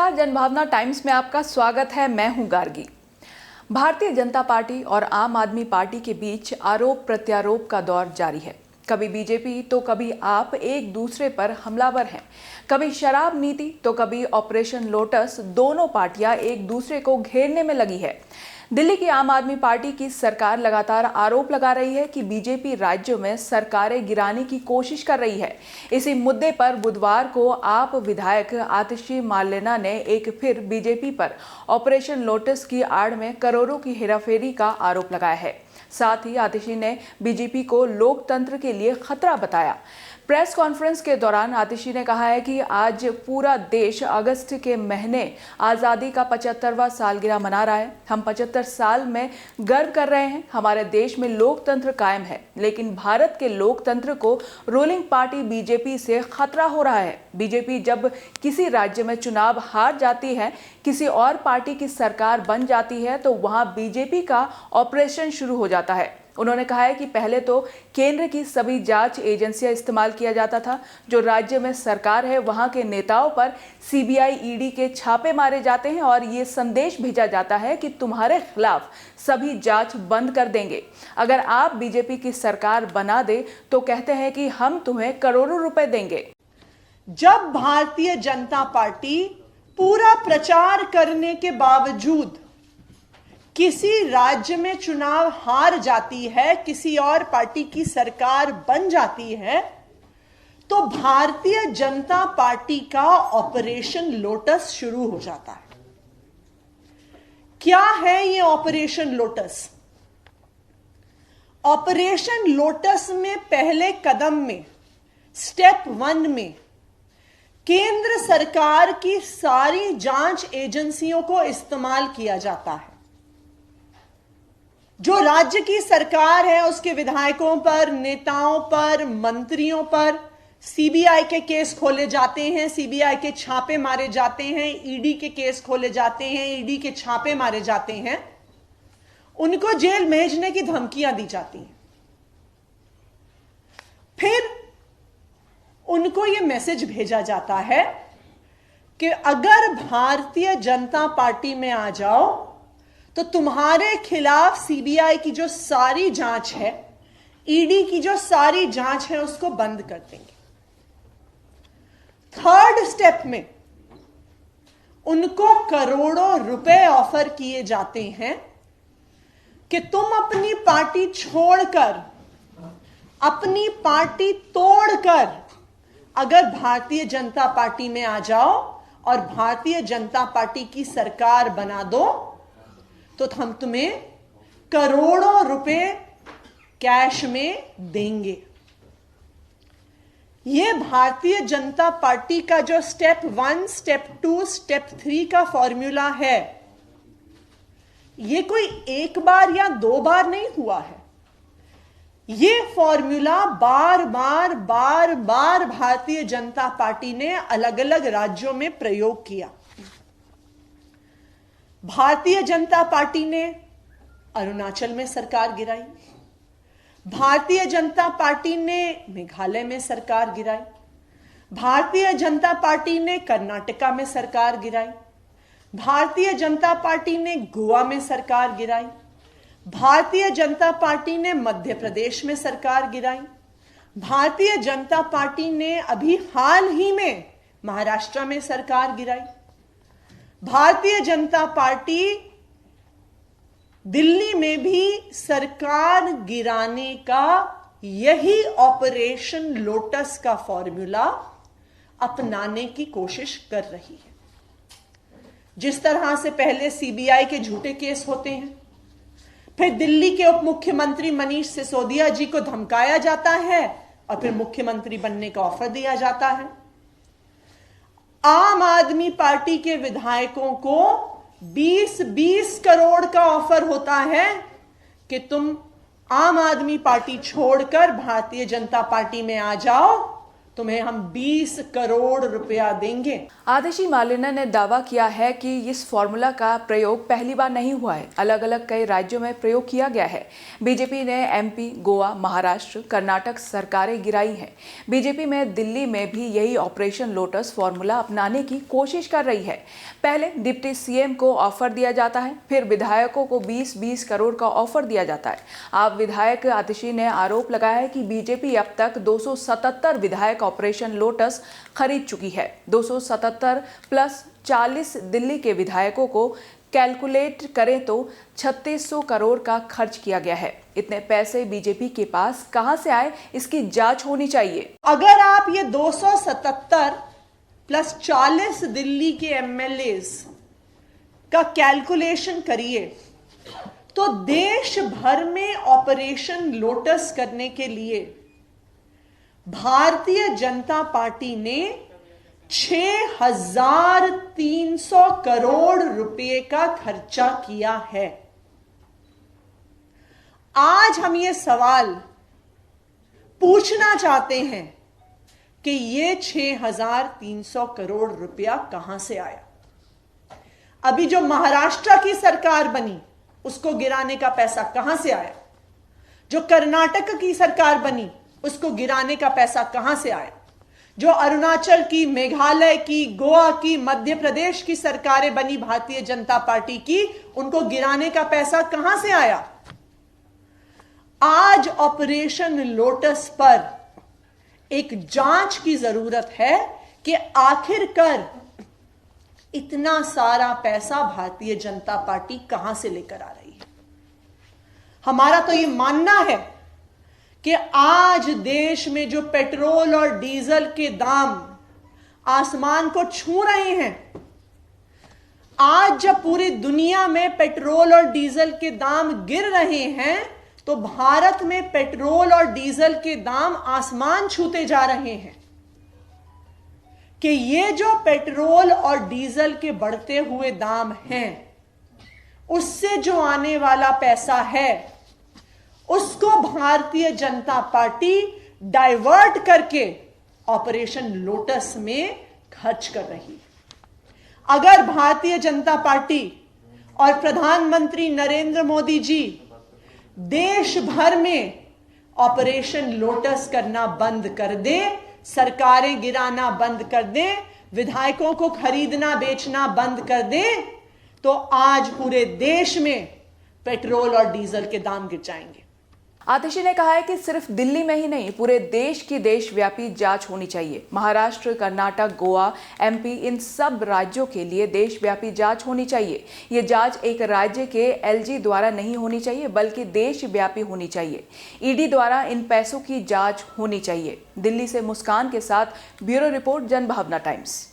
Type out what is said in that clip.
नमस्कार, जनभावना टाइम्स में आपका स्वागत है। मैं हूं गार्गी। भारतीय जनता पार्टी और आम आदमी पार्टी के बीच आरोप प्रत्यारोप का दौर जारी है। कभी बीजेपी तो कभी आप एक दूसरे पर हमलावर हैं। कभी शराब नीति तो कभी ऑपरेशन लोटस। दोनों पार्टियां एक दूसरे को घेरने में लगी है। दिल्ली की आम आदमी पार्टी की सरकार लगातार आरोप लगा रही है कि बीजेपी राज्यों में सरकारें गिराने की कोशिश कर रही है। इसी मुद्दे पर बुधवार को आप विधायक आतिशी मार्लेना ने एक फिर बीजेपी पर ऑपरेशन लोटस की आड़ में करोड़ों की हेराफेरी का आरोप लगाया है। साथ ही आतिशी ने बीजेपी को लोकतंत्र के लिए खतरा बताया। प्रेस कॉन्फ्रेंस के दौरान आतिशी ने कहा है कि आज पूरा देश अगस्त के महीने आज़ादी का 75वां सालगिरह मना रहा है। हम 75 साल में गर्व कर रहे हैं। हमारे देश में लोकतंत्र कायम है, लेकिन भारत के लोकतंत्र को रूलिंग पार्टी बीजेपी से खतरा हो रहा है। बीजेपी जब किसी राज्य में चुनाव हार जाती है, किसी और पार्टी की सरकार बन जाती है, तो वहां बीजेपी का ऑपरेशन शुरू हो जाता है। उन्होंने कहा है कि पहले तो केंद्र की सभी जांच एजेंसियां इस्तेमाल किया जाता था। जो राज्य में सरकार है वहां के नेताओं पर सीबीआई, ईडी के छापे मारे जाते हैं और ये संदेश भेजा जाता है कि तुम्हारे खिलाफ सभी जांच बंद कर देंगे। अगर आप बीजेपी की सरकार बना दे तो कहते हैं कि हम तुम्हें करोड़ों रुपए देंगे। जब भारतीय जनता पार्टी पूरा प्रचार करने के बावजूद किसी राज्य में चुनाव हार जाती है, किसी और पार्टी की सरकार बन जाती है, तो भारतीय जनता पार्टी का ऑपरेशन लोटस शुरू हो जाता है। क्या है ये ऑपरेशन लोटस? ऑपरेशन लोटस में पहले कदम में, स्टेप 1 में, केंद्र सरकार की सारी जांच एजेंसियों को इस्तेमाल किया जाता है। जो राज्य की सरकार है उसके विधायकों पर, नेताओं पर, मंत्रियों पर सीबीआई के केस खोले जाते हैं, सीबीआई के छापे मारे जाते हैं, ईडी के केस खोले जाते हैं, ईडी के छापे मारे जाते हैं, उनको जेल भेजने की धमकियां दी जाती हैं। फिर उनको यह मैसेज भेजा जाता है कि अगर भारतीय जनता पार्टी में आ जाओ तो तुम्हारे खिलाफ सीबीआई की जो सारी जांच है, ईडी की जो सारी जांच है, उसको बंद कर देंगे। थर्ड स्टेप में उनको करोड़ों रुपए ऑफर किए जाते हैं कि तुम अपनी पार्टी छोड़कर, अपनी पार्टी तोड़कर अगर भारतीय जनता पार्टी में आ जाओ और भारतीय जनता पार्टी की सरकार बना दो तो हम तुम्हें करोड़ों रुपए कैश में देंगे। यह भारतीय जनता पार्टी का जो स्टेप 1, स्टेप 2, स्टेप 3 का फॉर्मूला है, यह कोई एक बार या 2 बार नहीं हुआ है। यह फॉर्मूला बार बार भारतीय जनता पार्टी ने अलग अलग राज्यों में प्रयोग किया। भारतीय जनता पार्टी ने अरुणाचल में सरकार गिराई, भारतीय जनता पार्टी ने मेघालय में सरकार गिराई, भारतीय जनता पार्टी ने कर्नाटका में सरकार गिराई, भारतीय जनता पार्टी ने गोवा में सरकार गिराई, भारतीय जनता पार्टी ने मध्य प्रदेश में सरकार गिराई, भारतीय जनता पार्टी ने अभी हाल ही में महाराष्ट्र में सरकार गिराई। भारतीय जनता पार्टी दिल्ली में भी सरकार गिराने का यही ऑपरेशन लोटस का फॉर्मूला अपनाने की कोशिश कर रही है। जिस तरह से पहले सीबीआई के झूठे केस होते हैं, फिर दिल्ली के उप मुख्यमंत्री मनीष सिसोदिया जी को धमकाया जाता है और फिर मुख्यमंत्री बनने का ऑफर दिया जाता है। आम आदमी पार्टी के विधायकों को 20-20 करोड़ का ऑफर होता है कि तुम आम आदमी पार्टी छोड़कर भारतीय जनता पार्टी में आ जाओ तुम्हें हम 20 करोड़ रुपया देंगे। आतिशी मालिनी ने दावा किया है कि इस फॉर्मूला का प्रयोग पहली बार नहीं हुआ है, अलग अलग कई राज्यों में प्रयोग किया गया है। बीजेपी ने एमपी, गोवा, महाराष्ट्र, कर्नाटक सरकारें गिराई हैं। बीजेपी में दिल्ली में भी यही ऑपरेशन लोटस फॉर्मूला अपनाने की कोशिश कर रही है। पहले डिप्टी सीएम को ऑफर दिया जाता है, फिर विधायकों को 20-20 करोड़ का ऑफर दिया जाता है। आप विधायक आतिशी ने आरोप लगाया है कि बीजेपी अब तक 277 विधायक ऑपरेशन लोटस खरीद चुकी है। 277 प्लस 40 दिल्ली के विधायकों को कैलकुलेट करें तो 3600 करोड़ का खर्च किया गया है। इतने पैसे बीजेपी के पास कहां से आए, इसकी जांच होनी चाहिए। अगर आप ये 277 प्लस 40 दिल्ली के एमएलएस का कैलकुलेशन करिए तो देश भर में ऑपरेशन लोटस करने के लिए भारतीय जनता पार्टी ने 6300 करोड़ रुपए का खर्चा किया है। आज हम ये सवाल पूछना चाहते हैं कि ये 6300 करोड़ रुपया कहां से आया। अभी जो महाराष्ट्र की सरकार बनी उसको गिराने का पैसा कहां से आया। जो कर्नाटक की सरकार बनी उसको गिराने का पैसा कहां से आया। जो अरुणाचल की, मेघालय की, गोवा की, मध्य प्रदेश की सरकारें बनी भारतीय जनता पार्टी की, उनको गिराने का पैसा कहां से आया। आज ऑपरेशन लोटस पर एक जांच की जरूरत है कि आखिरकार इतना सारा पैसा भारतीय जनता पार्टी कहां से लेकर आ रही है। हमारा तो यह मानना है कि आज देश में जो पेट्रोल और डीजल के दाम आसमान को छू रहे हैं, आज जब पूरी दुनिया में पेट्रोल और डीजल के दाम गिर रहे हैं तो भारत में पेट्रोल और डीजल के दाम आसमान छूते जा रहे हैं। कि ये जो पेट्रोल और डीजल के बढ़ते हुए दाम हैं, उससे जो आने वाला पैसा है उसको भारतीय जनता पार्टी डाइवर्ट करके ऑपरेशन लोटस में खर्च कर रही है। अगर भारतीय जनता पार्टी और प्रधानमंत्री नरेंद्र मोदी जी देश भर में ऑपरेशन लोटस करना बंद कर दें, सरकारें गिराना बंद कर दें, विधायकों को खरीदना बेचना बंद कर दें, तो आज पूरे देश में पेट्रोल और डीजल के दाम गिर जाएंगे। आतिशी ने कहा है कि सिर्फ दिल्ली में ही नहीं, पूरे देश की देशव्यापी जांच होनी चाहिए। महाराष्ट्र, कर्नाटक, गोवा, एमपी, इन सब राज्यों के लिए देशव्यापी जांच होनी चाहिए। ये जांच एक राज्य के एलजी द्वारा नहीं होनी चाहिए, बल्कि देशव्यापी होनी चाहिए। ईडी द्वारा इन पैसों की जांच होनी चाहिए। दिल्ली से मुस्कान के साथ ब्यूरो रिपोर्ट, जनभावना टाइम्स।